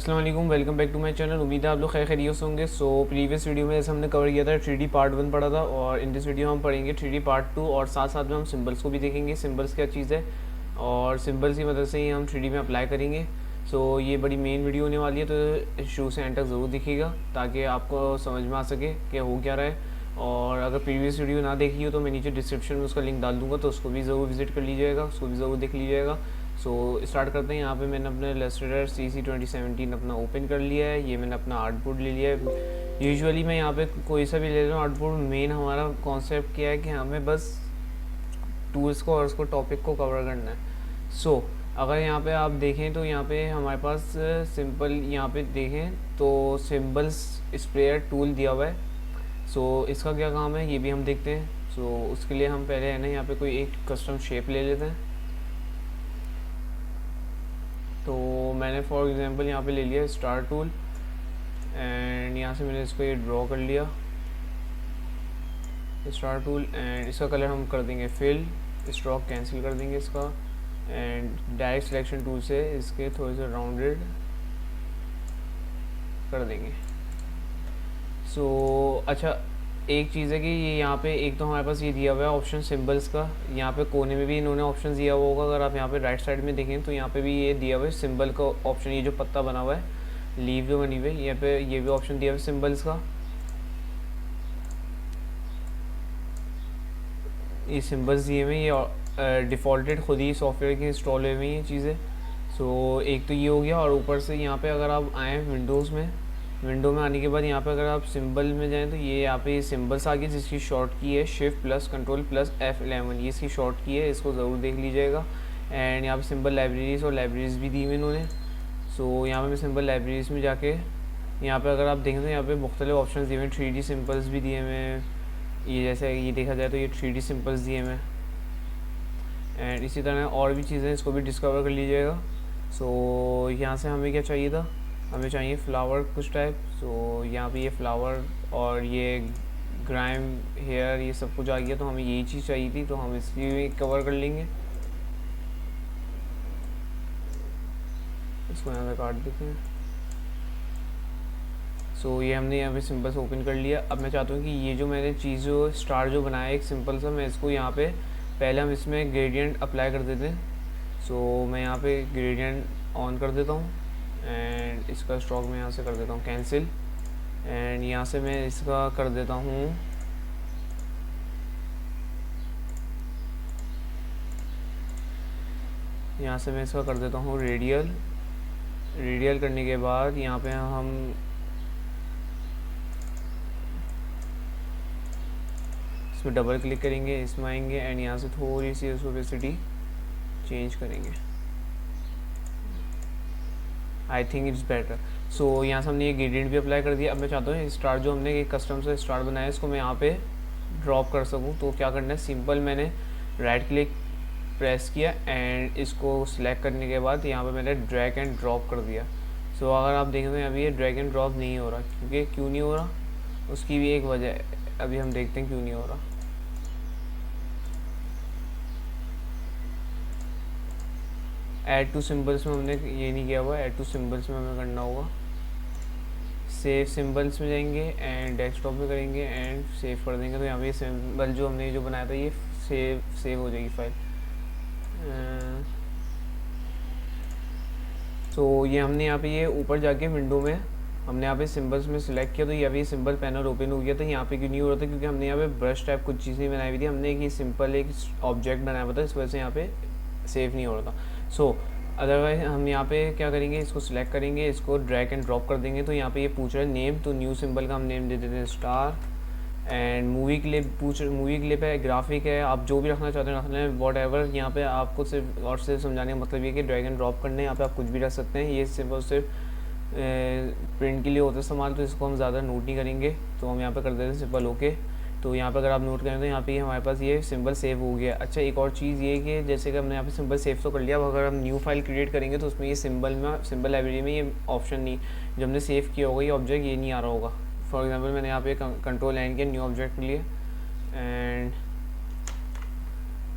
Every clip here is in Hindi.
अस्सलाम वालेकुम, welcome back to my channel. उम्मीद है आप लोग खैरियत से होंगे। सो प्रीवियस वीडियो में जैसे हमने कवर किया था 3D पार्ट 1 पढ़ा था, और इन दिस वीडियो हम पढ़ेंगे 3D पार्ट 2, और साथ साथ में हम सिंबल्स को भी देखेंगे। सिंबल्स क्या चीज़ है और सिंबल्स की मदद से ही हम 3D में अप्लाई करेंगे। सो ये बड़ी मेन वीडियो होने वाली है, तो शुरू से एंड तक ज़रूर दिखिएगा ताकि आपको समझ में आ सके कि हो क्या रहा है। और अगर प्रीवियस वीडियो ना देखी हो तो मैं नीचे डिस्क्रिप्शन में उसका लिंक डाल दूँगा, तो उसको भी ज़रूर विजिट कर लीजिएगा, उसको भी ज़रूर देख लीजिएगा। सो स्टार्ट करते हैं। यहाँ पे मैंने अपने इलस्ट्रेटर CC 2017 अपना ओपन कर लिया है। ये मैंने अपना आर्टबोर्ड ले लिया है। यूजुअली मैं यहाँ पे कोई सा भी ले रहा हूँ आर्टबोर्ड। मेन हमारा कॉन्सेप्ट क्या है कि हमें बस टूल्स को और उसको टॉपिक को कवर करना है। सो अगर यहाँ पे आप देखें तो यहाँ पे हमारे पास सिंपल, यहाँ पे देखें तो सिंबल्स स्प्रेयर टूल दिया हुआ है। सो इसका क्या काम है ये भी हम देखते हैं। सो उसके लिए हम पहले है ना यहाँ पे कोई एक कस्टम शेप ले लेते हैं। तो मैंने फॉर एग्जांपल यहाँ पे ले लिया स्टार टूल, एंड यहाँ से मैंने इसको ये ड्रॉ कर लिया स्टार टूल, एंड इसका कलर हम कर देंगे फिल। स्ट्रोक कैंसिल कर देंगे इसका, एंड डायरेक्ट सिलेक्शन टूल से इसके थोड़े से राउंडेड कर देंगे। सो अच्छा, एक चीज़ है कि ये यहाँ पे एक तो हमारे पास ये दिया हुआ है ऑप्शन सिंबल्स का। यहाँ पे कोने में भी इन्होंने ऑप्शन दिया हुआ होगा। अगर आप यहाँ पे राइट साइड में देखें तो यहाँ पे भी ये दिया हुआ है सिंबल का ऑप्शन। ये जो पत्ता बना हुआ है लीव जो बनी हुई है, यहाँ पे ये भी ऑप्शन दिया हुआ है सिंबल्स का। ये सिंबल्स दिए हुए, ये डिफ़ॉल्टेड खुद ही सॉफ्टवेयर के इंस्टॉल हुए हुई हैं चीज़ें। सो एक तो ये हो गया, और ऊपर से यहाँ पे अगर आप आएँ विंडो में आने के बाद यहाँ पे अगर आप सिंबल में जाएं तो ये यहाँ पे ये सिंबल्स आ गई, जिसकी शॉर्ट की है shift plus control plus F11। ये इसकी शॉर्ट की है, इसको ज़रूर देख लीजिएगा। एंड यहाँ पे सिंबल लाइब्रेरीज़ और लाइब्रेरीज़ भी दी हुई इन्होंने। सो यहाँ पे मैं सिंबल लाइब्रेरीज़ में जाके यहाँ पे अगर आप देखें तो यहाँ पे मुख्तलिफ ऑप्शन दिए हुए हैं। 3D सिंबल्स भी दिए हुए हैं। ये जैसे ये देखा जाए तो ये 3D सिंबल्स दिए हुए हैं, एंड इसी तरह और भी चीज़ें, इसको भी डिस्कवर कर लीजिएगा। सो यहाँ से हमें क्या चाहिए था, हमें चाहिए फ्लावर कुछ टाइप। सो यहाँ पे ये फ्लावर और ये ग्राइम हेयर ये सब कुछ आ गया, तो हमें यही चीज़ चाहिए थी, तो हम इसकी भी कवर कर लेंगे। इसको यहाँ पे काट देते हैं। सो ये हमने यहाँ पे सिंपल ओपन कर लिया। अब मैं चाहता हूँ कि ये जो मैंने चीज़ जो स्टार जो बनाया एक सिंपल सा, मैं इसको यहाँ पे पहले हम इसमें ग्रेडियंट अप्लाई कर देते हैं। सो मैं यहाँ पे ग्रेडियंट ऑन कर देता हूँ, एंड इसका स्ट्रोक मैं यहाँ से कर देता हूँ कैंसिल, एंड यहाँ से मैं इसका कर देता हूँ यहाँ से मैं इसका कर देता हूँ रेडियल करने के बाद यहाँ पे हम इसमें डबल क्लिक करेंगे, इसमें आएंगे, एंड यहाँ से थोड़ी सी ओपेसिटी चेंज करेंगे। I think it's better. So यहाँ से हमने ये ग्रेडियंट भी अप्लाई कर दिया। अब मैं चाहता हूँ स्टार जो हमने एक कस्टम से स्टार बनाया है इसको मैं यहाँ पे ड्रॉप कर सकूँ। तो क्या करना है, सिंपल मैंने राइट क्लिक प्रेस किया, एंड इसको सिलेक्ट करने के बाद यहाँ पे मैंने ड्रैग एंड ड्रॉप कर दिया। सो अगर आप देखें तो अभी ये ड्रैग एंड ड्रॉप नहीं हो रहा, क्योंकि क्यों नहीं हो रहा उसकी भी एक वजह है, अभी हम देखते हैं क्यों नहीं हो रहा। ऐड टू सिंबल्स में हमने ये नहीं किया हुआ, ऐड टू सिंबल्स में हमें करना होगा। सेव सिंबल्स में जाएंगे एंड डेस्कटॉप में करेंगे एंड सेव कर देंगे, तो यहाँ पे ये सिंबल जो हमने जो बनाया था ये सेव हो जाएगी फाइल। सो ये हमने यहाँ पे ये ऊपर जाके विंडो में हमने यहाँ पे सिंबल्स में सिलेक्ट किया, तो यहाँ पे ये सिंबल पैनल ओपन हो गया था। यहाँ पे क्यों नहीं हो रहा था, क्योंकि हमने यहाँ पे ब्रश टाइप कुछ चीज़ें बनाई हुई थी, हमने एक सिंपल एक ऑब्जेक्ट बनाया हुआ था, इस वजह से यहाँ पे सेव नहीं हो रहा था। सो अदरवाइज हम यहाँ पे क्या करेंगे, इसको सिलेक्ट करेंगे, इसको ड्रैग एंड ड्रॉप कर देंगे। तो यहाँ पे ये पूछ रहा है नेम, तो न्यू सिंबल का हम नेम दे देते हैं स्टार। एंड मूवी क्लिप है, ग्राफिक है, आप जो भी रखना चाहते हैं रख लें, वॉट एवर। यहाँ पे आपको सिर्फ और सिर्फ समझाने का मतलब ये कि ड्रैग एंड ड्रॉप करने, यहाँ पे आप कुछ भी रख सकते हैं। ये सिर्फ और सिर्फ प्रिंट के लिए होता है इस्तेमाल, तो इसको हम ज़्यादा नोट नहीं करेंगे, तो हम यहाँ पे कर देते हैं सिंपल ओके। तो यहाँ पे अगर आप नोट करें तो यहाँ पे हमारे पास ये सिंबल सेव हो गया। अच्छा, एक और चीज़ ये कि जैसे कि हमने यहाँ पे सिंबल सेव तो कर लिया, अब अगर हम न्यू फाइल क्रिएट करेंगे तो उसमें ये सिंबल लाइब्रेरी में ये ऑप्शन नहीं, जो हमने सेव किया होगा ये ऑब्जेक्ट ये नहीं आ रहा होगा। फॉर एग्जांपल मैंने यहाँ पे कंट्रोल एन किया, न्यू ऑब्जेक्ट के लिए, एंड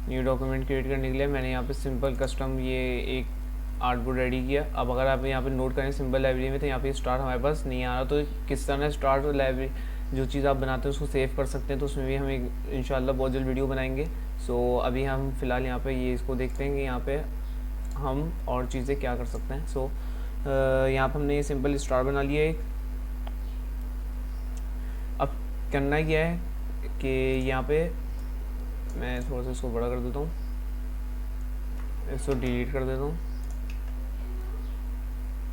न्यू डॉक्यूमेंट क्रिएट करने के लिए मैंने यहाँ पे सिंपल कस्टम ये एक आर्टबोर्ड रेडी किया। अब अगर आप यहाँ पे नोट करें सिंबल लाइब्रेरी में, तो यहाँ पे स्टार हमारे पास नहीं आ रहा, तो किस तरह स्टार लाइब्रेरी जो चीज़ आप बनाते हैं उसको सेव कर सकते हैं, तो उसमें भी हम एक इंशाल्लाह बहुत जल्द वीडियो बनाएंगे। सो अभी हम फ़िलहाल यहाँ पे ये इसको देखते हैं कि यहाँ पे हम और चीज़ें क्या कर सकते हैं। सो यहाँ पर हमने ये सिंपल स्टार बना लिया है। अब करना क्या है कि यहाँ पे मैं थोड़ा सा इसको बड़ा कर देता हूँ, इसको डिलीट कर देता हूँ।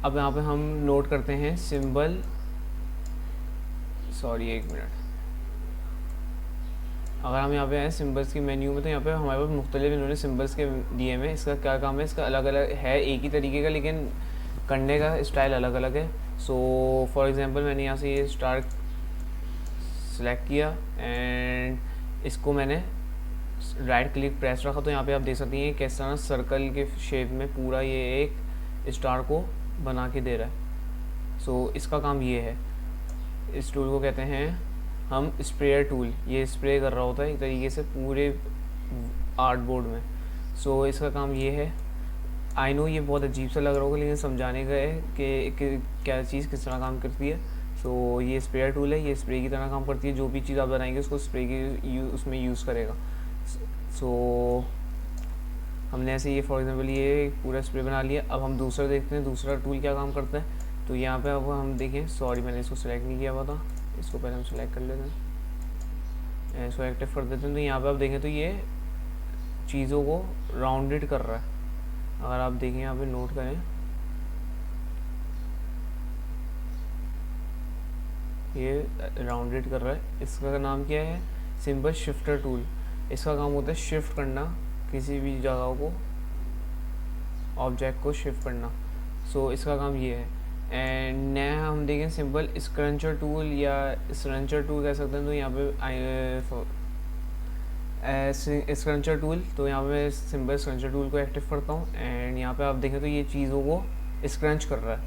अब यहाँ पे हम नोट करते हैं सिंबल, सॉरी एक मिनट, अगर हम यहाँ पे आए सिंबल्स की मेन्यू में, तो यहाँ पे हमारे पास मुख्तलिफ इन्होंने सिंबल्स के दिए में। इसका क्या काम है, इसका अलग अलग है, एक ही तरीके का लेकिन करने का स्टाइल अलग अलग है। सो फॉर एग्जांपल मैंने यहाँ से ये स्टार सेलेक्ट किया एंड इसको मैंने राइट क्लिक प्रेस रखा, तो यहाँ पे आप देख सकती हैं किस तरह सर्कल के शेप में पूरा ये एक स्टार को बना के दे रहा है। सो इसका काम ये है, इस टूल को कहते हैं हम स्प्रेयर टूल। ये स्प्रे कर रहा होता है एक तरीके से पूरे आर्टबोर्ड में। सो इसका काम ये है। आई नो ये बहुत अजीब सा लग रहा होगा, लेकिन समझाने का है कि क्या चीज़ किस तरह काम करती है। सो ये स्प्रेयर टूल है, ये स्प्रे की तरह काम करती है। जो भी चीज़ आप बनाएंगे उसको स्प्रे की उसमें यूज़ करेगा। सो हमने ऐसे ये फॉर एग्जांपल ये पूरा स्प्रे बना लिया। अब हम दूसरा देखते हैं दूसरा टूल क्या काम करता है। तो यहाँ पे अब हम देखें, सॉरी मैंने इसको सेलेक्ट नहीं किया हुआ था, इसको पहले हम सेलेक्ट कर लेते हैं, इसको एक्टिव कर देते हैं। तो यहाँ पे आप देखें तो ये चीज़ों को राउंडेड कर रहा है। अगर आप देखें यहाँ पे नोट करें, ये राउंडेड कर रहा है। इसका नाम क्या है, सिंबल शिफ्टर टूल। इसका काम होता है शिफ्ट करना, किसी भी जगह को, ऑब्जेक्ट को शिफ्ट करना। सो इसका काम ये है। एंड नया हम देखें सिंबल स्क्रंचर टूल या स्क्रंचर टूल कह सकते हैं। तो यहाँ पे स्क्रंचर टूल, तो यहाँ पे सिंबल स्क्रंचर टूल को एक्टिव करता हूँ एंड यहाँ पे आप देखें तो ये चीज़ों को स्क्रंच कर रहा है,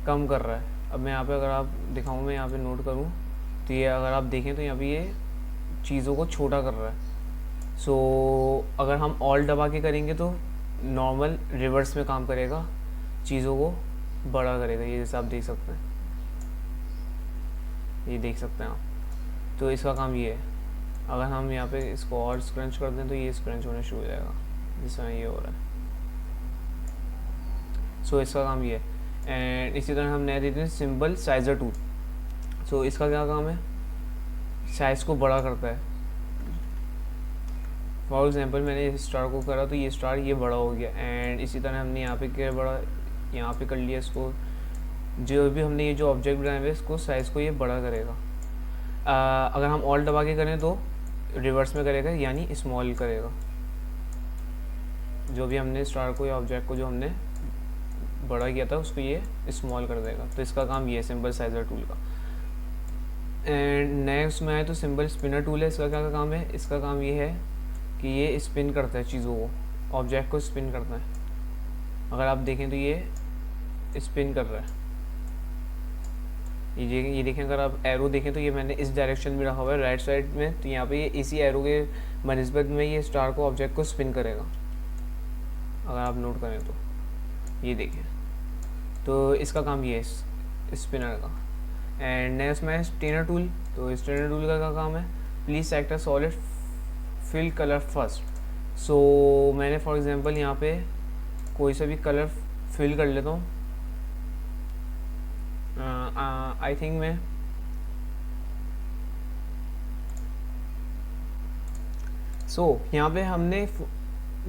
कम कर रहा है। अब मैं यहाँ पे अगर आप दिखाऊँ, मैं यहाँ पे नोट करूँ, तो ये अगर आप देखें तो यहाँ पे ये चीज़ों को छोटा कर रहा है। सो अगर हम ऑल दबा के करेंगे तो नॉर्मल रिवर्स में काम करेगा, चीज़ों को बड़ा करेगा। ये जैसे आप देख सकते हैं, ये देख सकते हैं आप। तो इसका काम ये है। अगर हम यहाँ पे इसको और स्क्रंच कर दें तो ये स्क्रंच होने शुरू हो जाएगा, जिस तरह ये हो रहा है। सो इसका काम ये है। एंड इसी तरह हम नया देते हैं सिंबल साइजर टूल। सो इसका क्या काम है, साइज़ को बड़ा करता है। फॉर एग्जांपल मैंने इस स्टार को करा तो ये स्टार ये बड़ा हो गया। एंड इसी तरह हमने यहाँ पे क्या बड़ा, यहाँ पे कर लिया इसको, जो भी हमने ये जो ऑब्जेक्ट बनाए हुए इसको साइज़ को ये बड़ा करेगा। अगर हम ऑल दबा के करें तो रिवर्स में करेगा, यानी स्मॉल करेगा। जो भी हमने स्टार को या ऑब्जेक्ट को जो हमने बड़ा किया था उसको ये स्मॉल कर देगा। तो इसका काम ये है सिंबल साइजर टूल का। एंड नेक्स्ट में आए तो सिंबल स्पिनर टूल है। इसका क्या काम है, इसका काम ये है कि ये स्पिन करता है चीज़ों को, ऑब्जेक्ट को स्पिन करता है। अगर आप देखें तो ये स्पिन कर रहा है, ये देखें। अगर आप एरो देखें तो ये मैंने इस डायरेक्शन में रखा हुआ है राइट साइड में, तो यहाँ पे ये इसी एरो के बनिस्बत में ये स्टार को ऑब्जेक्ट को स्पिन करेगा। अगर आप नोट करें तो ये देखें, तो इसका काम ये है स्पिनर का। एंड नेक्स्ट में स्टेनर टूल। तो स्टेनर टूल का क्या काम है, please select a solid fill colour first. So मैंने फॉर एग्जांपल यहाँ पे कोई सा भी कलर फिल कर लेता हूँ। आई थिंक मैं यहाँ पे हमने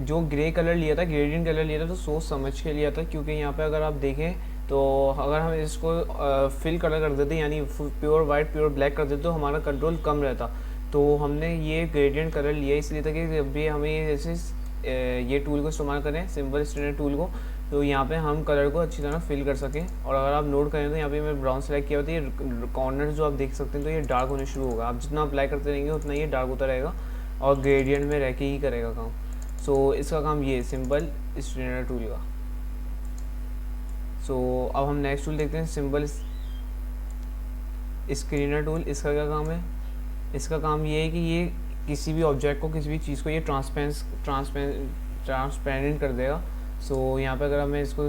जो ग्रे कलर लिया था, ग्रेडियंट कलर लिया था, तो सोच समझ के लिया था। क्योंकि यहाँ पे अगर आप देखें तो अगर हम इसको फिल कलर कर देते यानी प्योर वाइट प्योर ब्लैक कर देते तो हमारा कंट्रोल कम रहता। तो हमने ये ग्रेडियंट कलर लिया इसलिए था कि जब भी हमें जैसे ये टूल को इस्तेमाल करें, सिंबल स्टेनर टूल को, तो यहाँ पे हम कलर को अच्छी तरह फिल कर सकें। और अगर आप नोट करें तो यहाँ पे मैं ब्राउन सेलेक्ट किया होता है, ये कॉर्नर जो आप देख सकते हैं तो ये डार्क होने शुरू होगा। आप जितना अप्लाई करते रहेंगे उतना ये डार्क होता रहेगा और ग्रेडियंट में रह के ही करेगा काम। सो इसका काम ये है सिंबल स्टेनर टूल का। सो अब हम नेक्स्ट टूल देखते हैं सिंबल स्क्रीनर टूल। इसका क्या काम है, इसका काम ये है कि ये किसी भी ऑब्जेक्ट को, किसी भी चीज़ को ये ट्रांसपेरेंट कर देगा। सो यहाँ पे अगर मैं इसको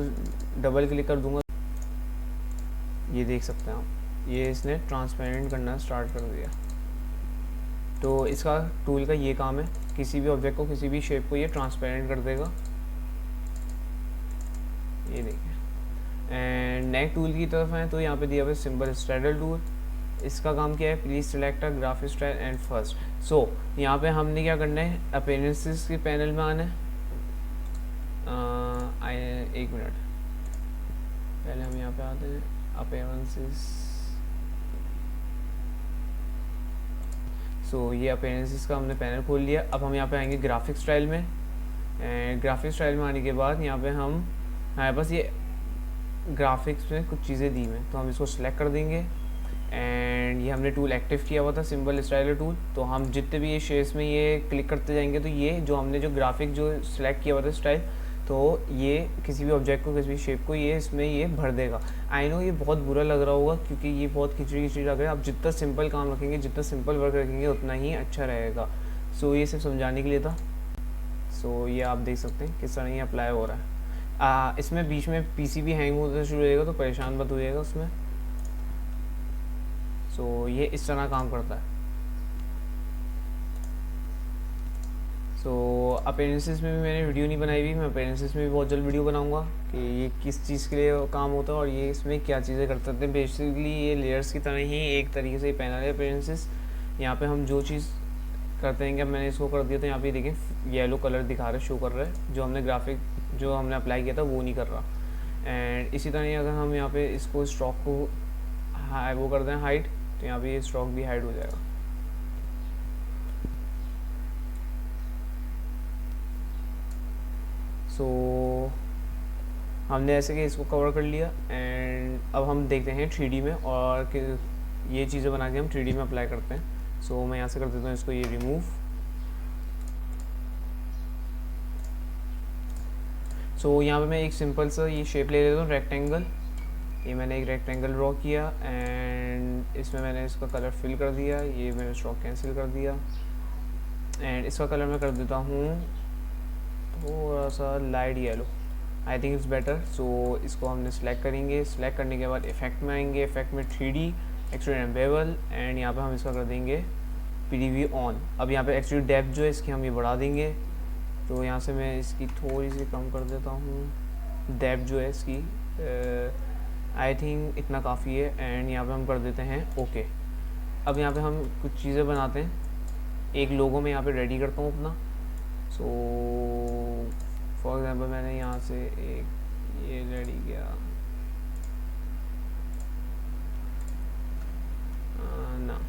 डबल क्लिक कर दूँगा, ये देख सकते हैं आप, ये इसने ट्रांसपेरेंट करना स्टार्ट कर दिया। तो इसका टूल का ये काम है, किसी भी ऑब्जेक्ट को, किसी भी शेप को ये ट्रांसपेरेंट कर देगा, ये देखिए। एंड नेक्स्ट टूल की तरफ है तो यहाँ पे दिया हुआ है सिंबल स्ट्रेडल टूल। इसका काम क्या है, please select a graphic style and first. So यहाँ पे हमने क्या करना है, अपीयरेंसेस के पैनल में आना है। एक मिनट, पहले हम यहाँ पे आते हैं अपीयरेंसेस। सो ये अपीयरेंसेस का हमने पैनल खोल लिया। अब हम यहाँ पे आएंगे ग्राफिक स्टाइल में, एंड ग्राफिक स्टाइल में आने के बाद यहाँ पे हम, हमारे पास ये ग्राफिक्स में कुछ चीज़ें दी हैं, तो हम इसको सिलेक्ट कर देंगे। एंड ये हमने टूल एक्टिव किया हुआ था, सिंबल स्टाइलर टूल। तो हम जितने भी ये शेप्स में ये क्लिक करते जाएंगे तो ये जो हमने जो ग्राफिक जो सिलेक्ट किया हुआ था स्टाइल, तो ये किसी भी ऑब्जेक्ट को, किसी भी शेप को ये इसमें ये भर देगा। आई नो ये बहुत बुरा लग रहा होगा क्योंकि ये बहुत खिचड़ी खिचड़ी लग रहा है। आप जितना सिंपल काम रखेंगे, जितना सिंपल वर्क रखेंगे उतना ही अच्छा रहेगा। सो ये सिर्फ समझाने के लिए था। सो ये आप देख सकते हैं किस तरह ये अप्लाई हो रहा है। इसमें बीच में पीसी भी हैंग होता शुरू हो जाएगा, तो परेशान मत होइएगा उसमें। सो ये इस तरह काम करता है। सो अपीयरेंसेस में भी मैंने वीडियो नहीं बनाई हुई, मैं अपीयरेंसेस में भी बहुत जल्द वीडियो बनाऊंगा कि ये किस चीज़ के लिए काम होता है और ये इसमें क्या चीज़ें कर सकते हैं। बेसिकली ये लेयर्स की तरह ही एक तरीके से पैनल है अपीयरेंसेस। यहाँ पे हम जो चीज़ करते हैं कि मैंने इसको कर दिया, तो यहाँ पे देखें येलो कलर दिखा रहा है, शो कर रहा है। जो हमने ग्राफिक जो हमने अप्लाई किया था वो नहीं कर रहा। एंड इसी तरह अगर हम यहाँ पे इसको स्ट्रोक को वो कर दें हाइट, तो यहाँ पे ये स्ट्रोक भी हाइड हो जाएगा। सो हमने ऐसे कि इसको कवर कर लिया। एंड अब हम देखते हैं 3D में, और कि ये चीज़ें बना के हम 3D में अप्लाई करते हैं। सो मैं यहाँ से कर देता हूँ इसको ये रिमूव। सो यहाँ पे मैं एक सिंपल सा ये शेप ले लेता हूँ, रेक्टेंगल। ये मैंने एक रेक्टेंगल ड्रॉ किया एंड इसमें मैंने इसका कलर फिल कर दिया। ये मैंने स्ट्रोक कैंसिल कर दिया एंड इसका कलर मैं कर देता हूँ थोड़ा सा light yellow, I think it's better. So इसको हमने सेलेक्ट करेंगे। सेलेक्ट करने के बाद इफेक्ट में आएंगे, इफेक्ट में 3D extrude and bevel, and यहाँ पे हम इसका कर देंगे प्रीव्यू ऑन। अब यहाँ पे एक्सट्रूड डेप्थ जो है इसकी हम ये बढ़ा देंगे। तो यहाँ से मैं इसकी थोड़ी सी कम कर देता हूँ, डेप्थ जो है इसकी आई थिंक इतना काफ़ी है। एंड यहाँ पे हम कर देते हैं ओके। अब यहाँ पे हम कुछ चीज़ें बनाते हैं। एक लोगो में यहाँ पे रेडी करता हूँ अपना। सो फॉर एग्जांपल मैंने यहाँ से एक ये रेडी किया, ना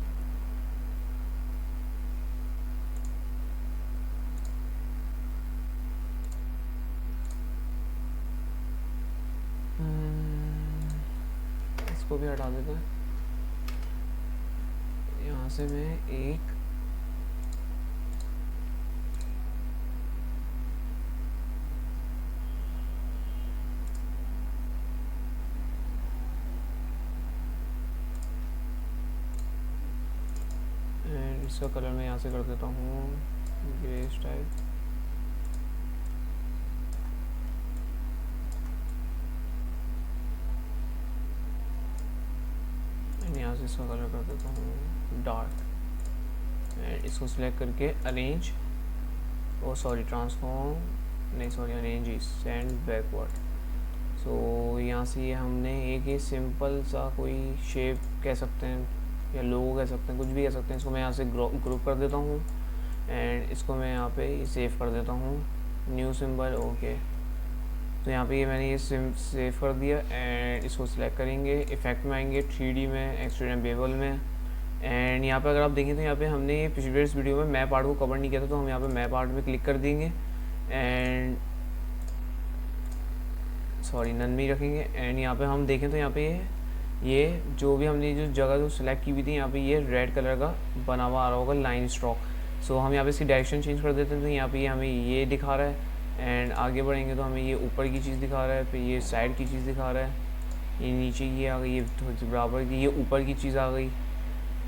इसको भी हटा देते हैं। यहाँ से मैं एक इसका कलर मैं यहाँ से कर देता हूँ ग्रे स्टाइल। यहाँ से इसका कलर कर देता हूँ डार्क एंड इसको सिलेक्ट करके अरेंज, ओ सॉरी ट्रांसफॉर्म नहीं सॉरी अरेंज सेंड बैकवर्ड। सो यहाँ से ये हमने एक ही सिंपल सा कोई शेप कह सकते हैं या लोगो कह सकते हैं, कुछ भी कह सकते हैं। इसको मैं यहाँ से ग्रुप कर देता हूँ एंड इसको मैं यहाँ पे सेव कर देता हूँ, न्यू सिंबल ओके। तो यहाँ पे ये मैंने ये सेव कर दिया एंड इसको सिलेक्ट करेंगे, इफेक्ट में आएंगे 3D में एक्सट्रूड एंड बेवल में। एंड यहाँ पे अगर आप देखें तो यहाँ पे हमने ये पिछले वीडियो में मैप आर्ट को कवर नहीं किया था, तो हम यहाँ पे मैप आर्ट में क्लिक कर देंगे एंड सॉरी नन में ही रखेंगे। एंड यहाँ पे हम देखें तो यहाँ पे ये जो भी हमने जो जगह जो सिलेक्ट की हुई थी, यहाँ पे ये रेड कलर का बना हुआ आ रहा होगा लाइन स्ट्रोक। सो हम यहाँ पे इसकी डायरेक्शन चेंज कर देते हैं, तो यहाँ पे हमें ये दिखा रहा है। एंड आगे बढ़ेंगे तो हमें ये ऊपर की चीज़ दिखा रहा है, फिर ये साइड की चीज़ दिखा रहा है, ये नीचे ये आ गई, ये थोड़ी सी बराबर की, ये ऊपर की चीज़ आ गई।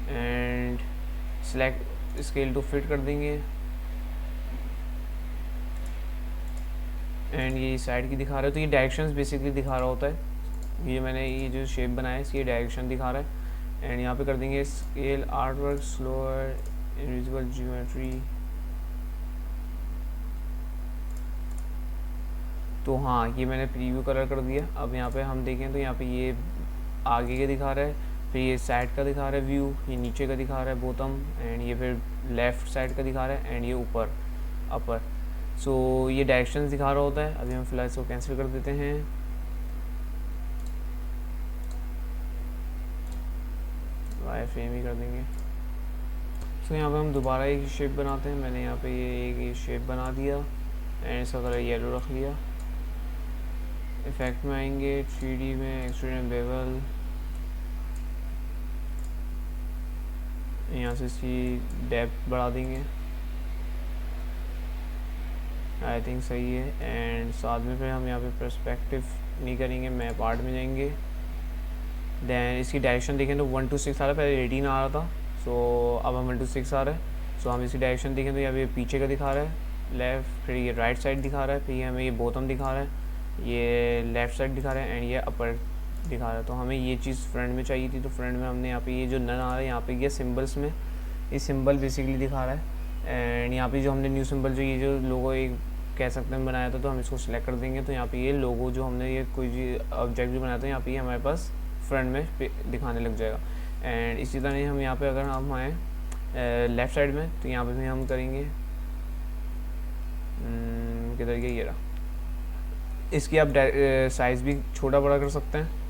And select scale to fit कर देंगे एंड ये साइड की दिखा रहा है, तो ये डायरेक्शंस बेसिकली दिखा रहा होता है। ये मैंने ये जो शेप बनाया है इसकी डायरेक्शन दिखा रहा है। एंड यहाँ पे कर देंगे scale art work slower invisible geometry. तो हाँ, ये मैंने प्रीव्यू कलर कर दिया। अब यहाँ पे हम देखें तो यहाँ पे ये आगे का दिखा रहा है, फिर ये साइड का दिखा रहा है व्यू, ये नीचे का दिखा रहा है बॉटम, एंड ये फिर लेफ़्ट साइड का दिखा रहा है, एंड ये ऊपर अपर। सो ये डायरेक्शंस दिखा रहा होता है। अभी हम फिलहाल इसको कैंसिल कर देते हैं। वाई फ्रेम ही कर देंगे। सो यहाँ पे हम दोबारा एक शेप बनाते हैं। मैंने यहाँ पे ये शेप बना दिया एंड इसका कलर येलो रख लिया। इफेक्ट में आएंगे 3D में एक्सट्रूड एंड बेवल, यहाँ से इसकी डेप्थ बढ़ा देंगे, आई थिंक सही है। एंड साथ में फिर हम यहाँ पे पर्सपेक्टिव नहीं करेंगे, मैप आर्ट में जाएंगे। दैन इसकी डायरेक्शन देखें तो 1 to 6 आ रहा है, पहले 18 आ रहा था। सो अब हम 1 to 6 आ रहा है। सो हम इसकी डायरेक्शन देखें तो यहाँ पे पीछे का दिखा रहा है लेफ़्ट, फिर ये राइट साइड दिखा रहा है, फिर ये हमें ये बॉटम दिखा रहा है, ये लेफ़्ट साइड दिखा रहा है, एंड ये अपर दिखा रहा है। तो हमें ये चीज़ फ्रंट में चाहिए थी, तो फ्रंट में हमने यहाँ पे ये जो नन आ रहा है यहाँ पे ये सिम्बल्स में ये सिंबल बेसिकली दिखा रहा है। एंड यहाँ पे जो हमने न्यू सिंबल जो ये जो लोगो एक कह सकते हैं बनाया था, तो हम इसको सिलेक्ट कर देंगे। तो यहाँ पे ये लोगो जो हमने ये कोई भी ऑब्जेक्ट जो बनाया था यहाँ पे हमारे पास फ्रंट में दिखाने लग जाएगा। एंड इसी तरह हम यहाँ पे अगर हम आएँ लेफ़्ट साइड में, तो यहाँ पे भी हम करेंगे किधर गया, ये रहा। इसकी आप साइज़ भी छोटा बड़ा कर सकते हैं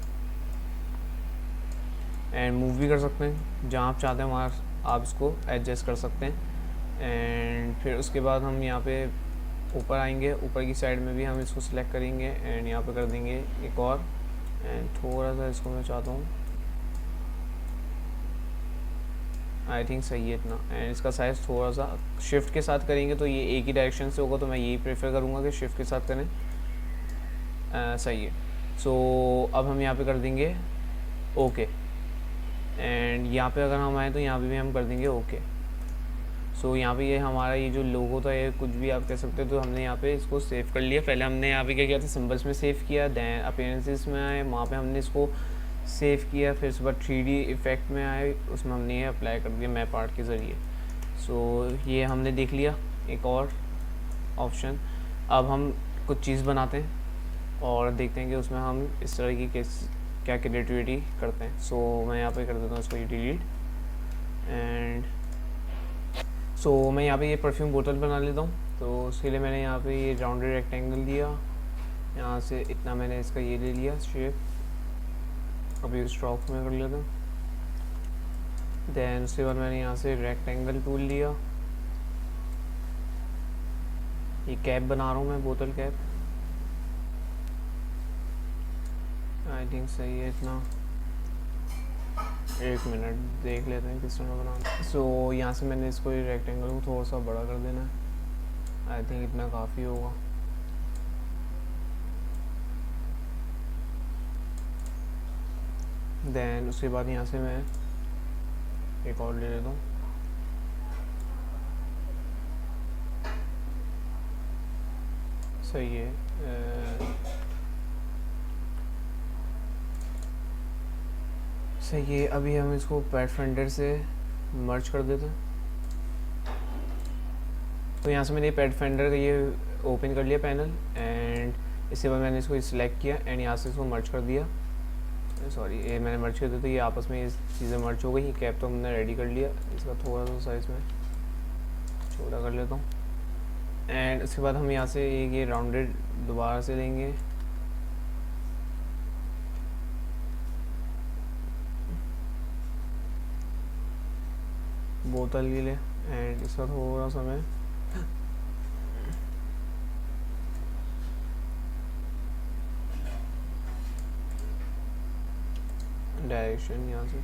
एंड मूव भी कर सकते हैं, जहाँ आप चाहते हैं वहाँ आप इसको एडजस्ट कर सकते हैं। एंड फिर उसके बाद हम यहाँ पे ऊपर आएंगे, ऊपर की साइड में भी हम इसको सिलेक्ट करेंगे एंड यहाँ पे कर देंगे एक और, एंड थोड़ा सा इसको मैं चाहता हूँ, आई थिंक सही है इतना। एंड इसका साइज़ थोड़ा सा शिफ्ट के साथ करेंगे तो ये एक ही डायरेक्शन से होगा, तो मैं यही प्रेफर करूँगा कि शिफ्ट के साथ करें। सही है। सो अब हम यहाँ पे कर देंगे ओके। एंड यहाँ पे अगर हम आए तो यहाँ पे भी हम कर देंगे ओके। सो यहाँ पे ये हमारा ये जो लोगो था, ये कुछ भी आप कह सकते हो, तो हमने यहाँ पे इसको सेव कर लिया। पहले हमने यहाँ पे क्या किया था, सिंबल्स में सेव किया, दैन अपीयरेंसेस में आए, वहाँ पे हमने इसको सेव किया, फिर उसके बाद 3D इफेक्ट में आए, उसमें हमने ये अप्लाई कर दिया मैप आर्ट के ज़रिए। सो ये हमने देख लिया एक और ऑप्शन। अब हम कुछ चीज़ बनाते हैं और देखते हैं कि उसमें हम इस तरह की क्या क्रिएटिविटी करते हैं। सो मैं यहाँ पे कर देता हूँ इसको ये डिलीट। एंड सो मैं यहाँ पे ये परफ्यूम बोतल बना लेता हूँ। तो उसके लिए मैंने यहाँ पे ये राउंडेड रेक्टेंगल लिया, यहाँ से इतना मैंने इसका ये ले लिया शेप, अभी स्ट्रोक में कर लेता हूँ। दैन उसके बाद मैंने यहाँ से रेक्टेंगल टूल लिया, ये कैप बना रहा हूँ मैं, बोतल कैप, आई थिंक सही है इतना। एक मिनट देख लेते हैं किस तरह बनाना। सो यहाँ से मैंने इसको ये रेक्टेंगल को थोड़ा सा बड़ा कर देना है, आई थिंक इतना काफ़ी होगा। दैन उसके बाद यहाँ से मैं एक और ले लेता हूँ, सही है। सही है। अभी हम इसको पैथफाइंडर से मर्ज कर देते हैं। तो यहाँ से मैंने पैथफाइंडर का ये ओपन कर लिया पैनल, एंड इसके बाद मैंने इसको सिलेक्ट किया एंड यहाँ से इसको मर्ज कर दिया। सॉरी, ये मैंने मर्ज कर दिया, तो ये आपस में ये चीज़ें मर्ज हो गई। ये कैप तो हमने रेडी कर लिया, इसका थोड़ा सा साइज़ में छोटा कर लेता हूँ। एंड उसके बाद हम यहाँ से ये राउंडेड दोबारा से लेंगे, बोतल के लिए, एंड इसका थोड़ा सा मैं डायरेक्शन यहाँ से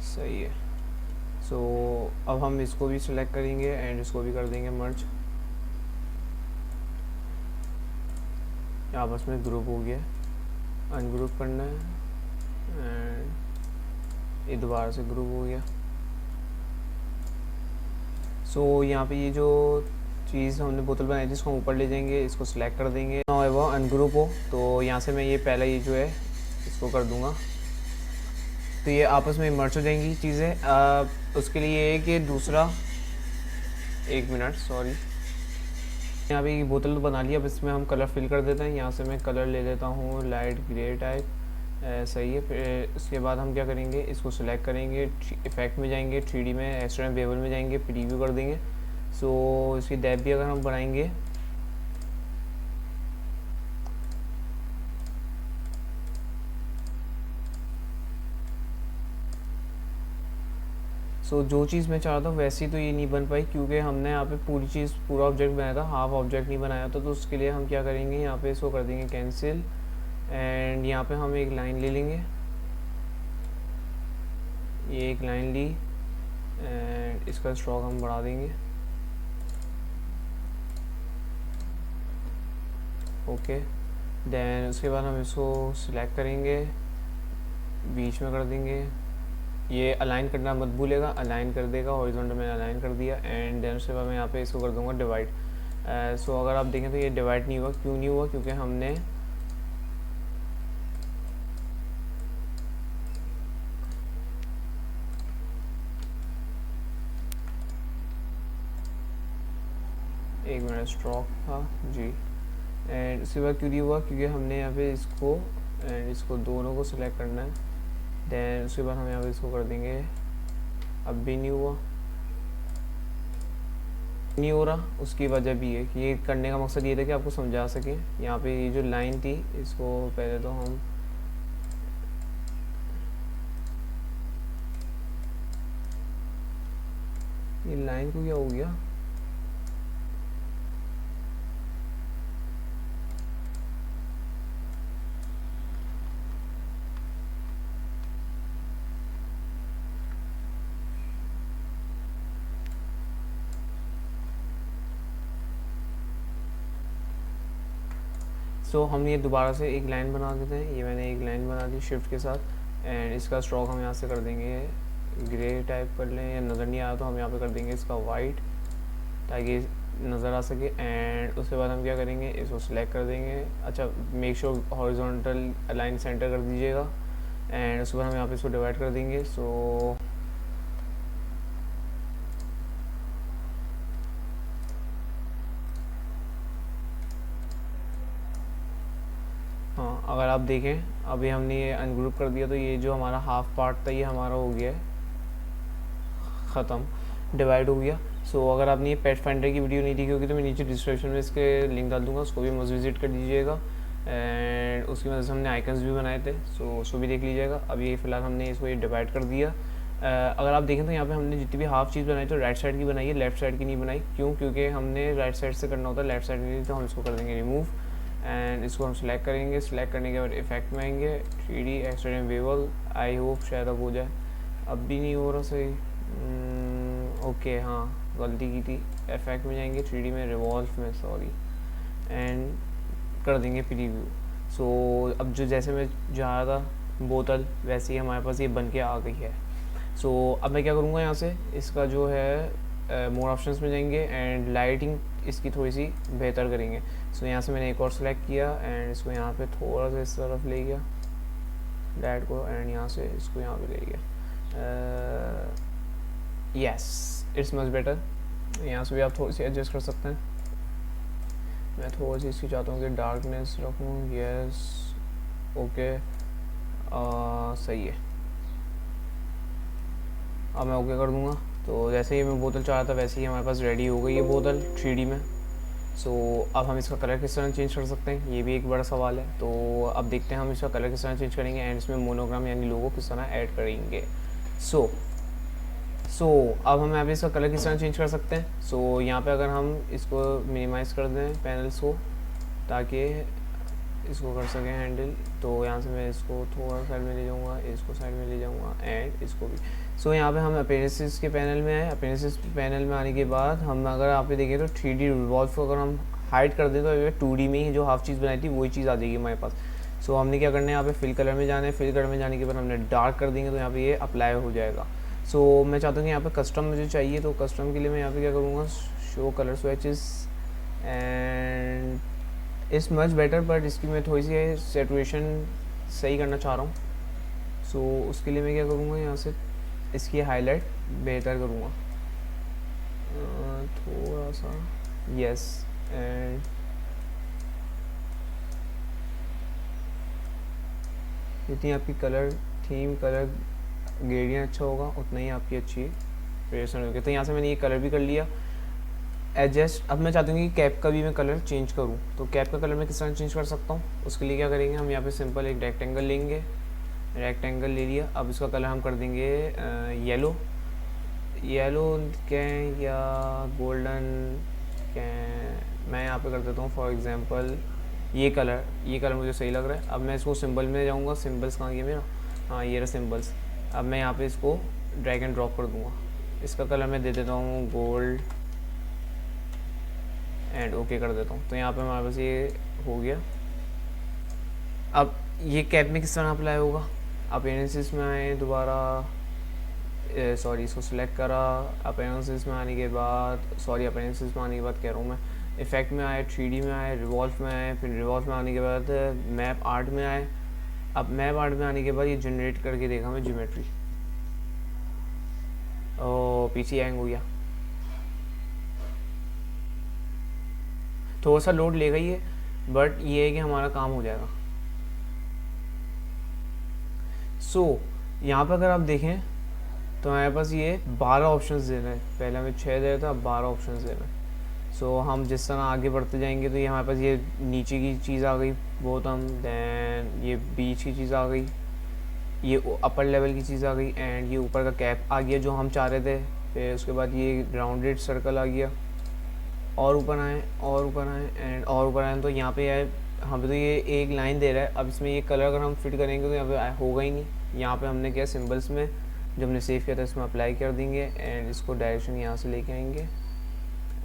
सही है। सो अब हम इसको भी सिलेक्ट करेंगे एंड इसको भी कर देंगे मर्ज। आपस में ग्रुप हो गया, अनग्रुप करना है एंड ये दोबारा से ग्रुप हो गया। सो सो यहाँ पे ये जो चीज़ हमने बोतल बनाई थी इसको हम ऊपर ले जाएंगे, इसको सिलेक्ट कर देंगे। ना है वो अनग्रुप हो, तो यहाँ से मैं ये पहला ये जो है इसको कर दूँगा, तो ये आपस में मर्ज हो जाएंगी चीज़ें। उसके लिए है कि दूसरा, एक मिनट सॉरी, यहाँ पे ये बोतल तो बना लिया। अब इसमें हम कलर फिल कर देते हैं। यहाँ से मैं कलर ले लेता हूँ लाइट ग्रे टाइप, सही है। फिर उसके बाद हम क्या करेंगे, इसको सिलेक्ट करेंगे, इफेक्ट में जाएंगे, 3D में एक्सट्रा वेबल में जाएंगे, प्रीव्यू कर देंगे। सो इसकी डेप्थ भी अगर हम बढ़ाएंगे, सो जो चीज़ मैं चाह रहा था वैसी तो ये नहीं बन पाई, क्योंकि हमने यहाँ पे पूरी चीज़ पूरा ऑब्जेक्ट बनाया था, हाफ ऑब्जेक्ट नहीं बनाया था। तो उसके लिए हम क्या करेंगे, यहाँ पे इसको कर देंगे कैंसिल, एंड यहाँ पे हम एक लाइन ले लेंगे, ये एक लाइन ली, एंड इसका स्ट्रोक हम बढ़ा देंगे, ओके। देन उसके बाद हम इसको सिलेक्ट करेंगे, बीच में कर देंगे, ये अलाइन करना मत भूलेगा, अलाइन कर देगा, हॉरिजॉन्टल मैंने अलाइन कर दिया। एंड देन उसके बाद मैं यहाँ पे इसको कर दूँगा डिवाइड। सो अगर आप देखें तो ये डिवाइड नहीं हुआ, क्यों नहीं हुआ, क्योंकि हमने एक मिनट स्ट्रोक था जी। एंड उसके बाद क्यों नहीं हुआ, क्योंकि हमने यहाँ पे इसको एंड इसको दोनों को सिलेक्ट करना है। देन उसके बाद हम यहाँ पे इसको कर देंगे, अब भी नहीं हुआ, नहीं हो रहा। उसकी वजह भी है कि ये करने का मकसद ये था कि आपको समझा सके। यहाँ पे ये जो लाइन थी इसको पहले तो हम ये लाइन को क्या हो गया, सो हम ये दोबारा से एक लाइन बना देते हैं। ये मैंने एक लाइन बना दी शिफ्ट के साथ, एंड इसका स्ट्रोक हम यहाँ से कर देंगे ग्रे टाइप कर लें, या नज़र नहीं आया तो हम यहाँ पे कर देंगे इसका वाइट, ताकि नज़र आ सके। एंड उसके बाद हम क्या करेंगे, इसको सिलेक्ट कर देंगे, अच्छा make sure horizontal align centre कर दीजिएगा। एंड उसके बाद हम यहाँ पे इसको डिवाइड कर देंगे। सो हाँ, अगर आप देखें अभी हमने ये अनग्रुप कर दिया, तो ये जो हमारा हाफ पार्ट था ये हमारा हो गया है ख़त्म, डिवाइड हो गया। सो अगर आपने ये पेट फाइंडर की वीडियो नहीं देखी होगी तो मैं नीचे डिस्क्रिप्शन में इसके लिंक डाल दूँगा, उसको भी मस्ट विजिट कर दीजिएगा। एंड उसकी वजह से हमने आइकन्स भी बनाए थे, सो उसको भी देख लीजिएगा। अभी फ़िलहाल हमने इसको ये डिवाइड कर दिया। अगर आप देखें तो यहाँ पे हमने जितनी भी हाफ चीज़ बनाई तो राइट साइड की बनाई है, लेफ्ट साइड की नहीं बनाई। क्यों, क्योंकि हमने राइट साइड से करना होता है, लेफ्ट साइड नहीं, तो हम इसको कर देंगे रिमूव। एंड इसको हम सिलेक्ट करेंगे, सिलेक्ट करने के बाद इफेक्ट में आएंगे, 3D extend Webel, I hope शायद अब हो जाए, अब भी नहीं हो रहा सही। ओके हाँ गलती की थी, इफेक्ट में जाएंगे, 3D में, रिवॉल्व में सॉरी, एंड कर देंगे प्रीव्यू। सो अब जो जैसे मैं जा रहा था बोतल वैसे ही हमारे पास ये बन के आ गई है। सो अब मैं क्या करूँगा, यहाँ से इसका जो है मोर ऑप्शंस में जाएंगे एंड लाइटिंग इसकी थोड़ी सी बेहतर करेंगे। सो यहाँ से मैंने एक और सेलेक्ट किया एंड इसको यहाँ पे थोड़ा सा इस तरफ ले गया लाइट को, एंड यहाँ से इसको यहाँ पे ले गया। Yes it's much better. यहाँ से भी आप थोड़ी सी एडजस्ट कर सकते हैं। मैं थोड़ी सी इसकी चाहता हूँ कि डार्कनेस रखूँ, यस ओके सही है। अब मैं ओके कर दूँगा। तो जैसे ही मैं बोतल चाह रहा था वैसे ही हमारे पास रेडी हो गई है बोतल 3D में। सो अब हम इसका कलर किस तरह चेंज कर सकते हैं, ये भी एक बड़ा सवाल है। तो अब देखते हैं हम इसका कलर किस तरह चेंज करेंगे एंड इसमें मोनोग्राम यानी लोगो किस तरह ऐड करेंगे। सो अब हम यहाँ पे इसका कलर किस तरह चेंज कर सकते हैं। सो यहाँ पे अगर हम इसको मिनिमाइज़ कर दें पैनल्स को ताकि इसको कर सकें हैंडल, तो यहाँ से मैं इसको थोड़ा साइड में ले जाऊँगा, इसको साइड में ले जाऊँगा एंड इसको भी। सो यहाँ पे हम अपीयरेंसेस के पैनल में आए। अपीयरेंसेस पैनल में आने के बाद हम अगर आप देखें तो 3D रिवॉल्व को अगर हम हाइड कर दें तो 2D में ही जो हाफ चीज़ बनाई थी वही चीज़ आ जाएगी हमारे पास। सो हमने क्या करना है, यहाँ पे फिल कलर में जाना है। फिल कलर में जाने के बाद हमने डार्क कर देंगे तो यहाँ पे ये अप्लाई हो जाएगा। सो मैं चाहता हूँ कि यहाँ पे कस्टम मुझे चाहिए, तो कस्टम के लिए मैं यहाँ पे क्या करूँगा, show colour switches and it's much better, but इसकी मैं थोड़ी सी सेचुरेशन सही करना चाह रहा हूँ। सो उसके लिए मैं क्या करूँगा, यहाँ से इसकी हाईलाइट बेहतर करूँगा थोड़ा सा, यस। एंड जितनी आपकी कलर थीम, कलर ग्रेडियंट अच्छा होगा, उतना ही आपकी अच्छी वेरिएशन होगी। तो यहाँ से मैंने ये कलर भी कर लिया एडजस्ट। अब मैं चाहता हूँ कि कैप का भी मैं कलर चेंज करूँ, तो कैप का कलर मैं किस तरह चेंज कर सकता हूँ, उसके लिए क्या करेंगे, हम यहाँ पे सिंपल एक रेक्टेंगल लेंगे, रेक्टेंगल ले लिया। अब इसका कलर हम कर देंगे येलो, येलो क्या या गोल्डन क्या, मैं यहाँ पे कर देता हूँ फॉर एग्जांपल ये कलर मुझे सही लग रहा है। अब मैं इसको सिंबल में जाऊँगा, सिंबल्स कहाँ गया मेरा, हाँ ये रहा सिंबल्स। अब मैं यहाँ पे इसको ड्रैग एंड ड्रॉप कर दूँगा, इसका कलर मैं दे देता हूँ गोल्ड एंड ओके कर देता हूँ। तो यहाँ पे हमारे पास ये हो गया। अब ये कैप में किस तरह अप्लाई होगा, अपीयरेंसेस में आए दोबारा, सॉरी इसको सिलेक्ट करा, अपीयरेंसेस में आने के बाद, सॉरी अपीयरेंसेस में आने के बाद कह रहा हूँ मैं, इफेक्ट में आए, 3D में आए, रिवॉल्व में आए, फिर रिवॉल्व में आने के बाद मैप आर्ट में आए। अब मैप आर्ट में आने के बाद ये जनरेट करके देखा मैं ज्योमेट्री, ओ पीछे हैंग हो गया, थोड़ा सा लोड लेगा ये, बट ये है कि हमारा काम हो जाएगा। सो यहाँ पर अगर आप देखें तो हमारे पास ये 12 ऑप्शंस दे रहे हैं, पहले हमें 6 दे रहे थे, अब 12 ऑप्शंस दे रहे हैं। सो हम जिस तरह आगे बढ़ते जाएंगे तो ये हमारे पास ये नीचे की चीज़ आ गई बॉटम, दैन ये बीच की चीज़ आ गई, ये अपर लेवल की चीज़ आ गई, एंड ये ऊपर का कैप आ गया जो हम चाह रहे थे। फिर उसके बाद ये राउंडेड सर्कल आ गया, और ऊपर आए और ऊपर आए एंड और ऊपर आए, तो यहाँ पे आए हमें तो ये एक लाइन दे रहा है। अब इसमें ये कलर अगर हम फिट करेंगे तो यहाँ पे होगा ही नहीं। यहाँ पे हमने क्या सिंबल्स में जो हमने सेव किया था इसमें अप्लाई कर देंगे, एंड इसको डायरेक्शन यहाँ से लेके आएंगे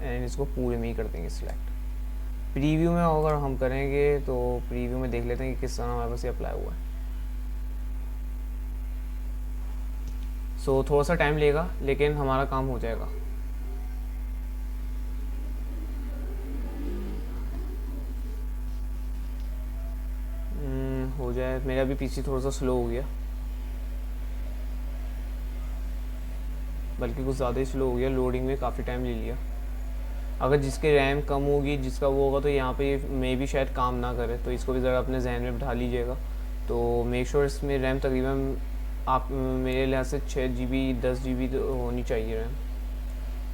एंड इसको पूरे में ही कर देंगे सिलेक्ट। प्रीव्यू में अगर हम करेंगे तो प्रीव्यू में देख लेते हैं कि किस तरह हमारे पास ये अप्लाई हुआ है। सो थोड़ा सा टाइम लेगा लेकिन हमारा काम हो जाएगा। हो जाए, मेरा भी पीसी थोड़ा सा स्लो हो गया, बल्कि कुछ ज़्यादा ही स्लो हो गया, लोडिंग में काफ़ी टाइम ले लिया। अगर जिसके रैम कम होगी, जिसका वो होगा, तो यहाँ पे मे भी शायद काम ना करे, तो इसको भी ज़रा अपने जहन में बिठा लीजिएगा। तो मेक श्योर इसमें रैम तकरीबन आप मेरे लिहाज से 6 GB 10 GB तो होनी चाहिए रैम,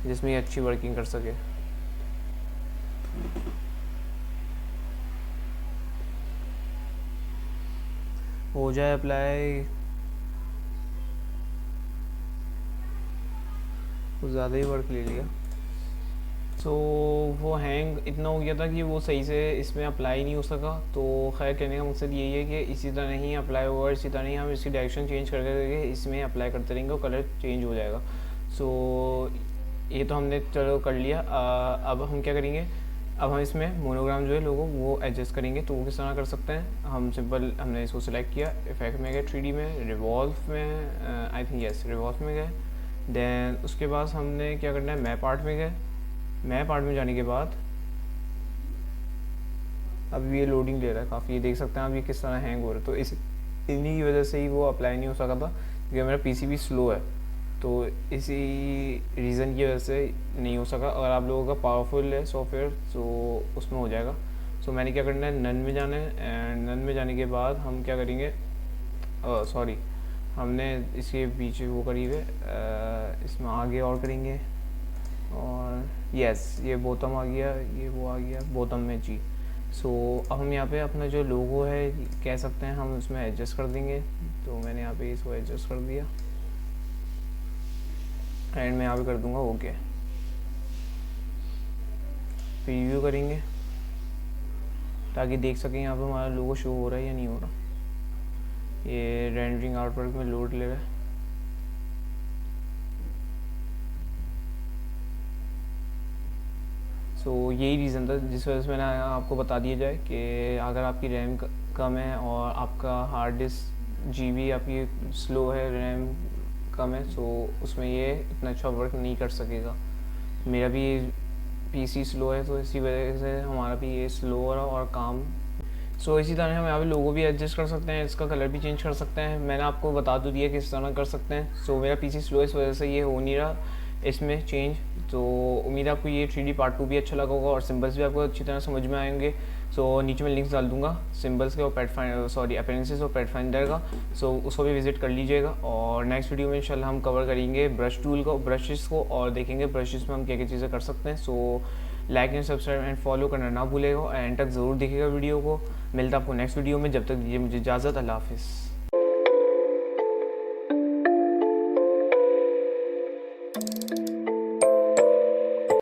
जिसमें ये अच्छी वर्किंग कर सके। हो जाए अप्लाई, कुछ ज़्यादा ही वर्क ले लिया। सो वो हैंग इतना हो गया था कि वो सही से इसमें अप्लाई नहीं हो सका। तो खैर कहने का मकसद यही है कि इसी तरह ही अप्लाई होगा, इसी तरह ही हम इसकी डायरेक्शन चेंज कर करके इसमें अप्लाई करते रहेंगे और कलर चेंज हो जाएगा। सो ये तो हमने चलो कर लिया। अब हम क्या करेंगे, अब हम इसमें मोनोग्राम जो है लोगो वो एडजस्ट करेंगे। तो वो किस तरह कर सकते हैं, हम सिंपल हमने इसको सिलेक्ट किया, इफेक्ट में गए, 3D में, रिवॉल्व में, आई थिंक यस रिवॉल्व में गए। देन उसके बाद हमने क्या करना है, मैप आर्ट में गए। मैप आर्ट में जाने के बाद अब ये लोडिंग ले रहा है काफ़ी, ये देख सकते हैं आप ये किस तरह हैंग हो रहा है। तो इन्हीं की वजह से ही वो अप्लाई नहीं हो सका था, क्योंकि मेरा पीसी भी स्लो है, तो इसी रीज़न की वजह से नहीं हो सका। अगर आप लोगों का पावरफुल है सॉफ्टवेयर तो उसमें हो जाएगा। सो मैंने क्या करना है, नन में जाना है, एंड नन में जाने के बाद हम क्या करेंगे, सॉरी हमने इसके बीच वो करी हुए, इसमें आगे और करेंगे, और यस ये बोतम आ गया, ये वो आ गया बोतम में जी। सो अब हम यहाँ पे अपना जो लोगो है कह सकते हैं हम उसमें एडजस्ट कर देंगे। तो मैंने यहाँ पे इसको एडजस्ट कर दिया एंड मैं यहाँ पे कर दूंगा ओके। प्रीव्यू करेंगे ताकि देख सकें यहाँ पे हमारा लोगो शो हो रहा है या नहीं हो रहा। ये रेंडरिंग आउटवर्क में लोड ले रहा है। सो यही रीज़न था जिस वजह से मैंने आपको बता दिया जाए कि अगर आपकी रैम कम है और आपका हार्ड डिस्क GB आपकी स्लो है, रैम कम है, सो उसमें ये इतना अच्छा वर्क नहीं कर सकेगा। मेरा भी पीसी स्लो है, तो इसी वजह से हमारा भी ये स्लो हो रहा और काम। सो इसी तरह हम यहाँ पे लोगो भी एडजस्ट कर सकते हैं, इसका कलर भी चेंज कर सकते हैं। मैंने आपको बता तो दिया किस तरह कर सकते हैं। सो मेरा पीसी स्लो इस वजह से ये हो नहीं रहा इसमें चेंज। तो उम्मीद है आपको ये 3D पार्ट 2 भी अच्छा लगा होगा और सिंबल्स भी आपको अच्छी तरह समझ में आएंगे। सो नीचे मैं लिंक्स डाल दूंगा सिंबल्स के और अपीयरेंसेस और पेट फाइंडर का, सो उसको भी विजिट कर लीजिएगा। और नेक्स्ट वीडियो में इंशाल्लाह हम कवर करेंगे ब्रश टूल को, ब्रशेस को, और देखेंगे ब्रशेस में हम क्या क्या चीज़ें कर सकते हैं। So like and subscribe and follow करना ना भूलेगा, एंड तक ज़रूर देखिएगा वीडियो को। मिलता आपको नेक्स्ट वीडियो में, जब तक दीजिए मुझे इजाज़त। अल्लाह हाफिज़।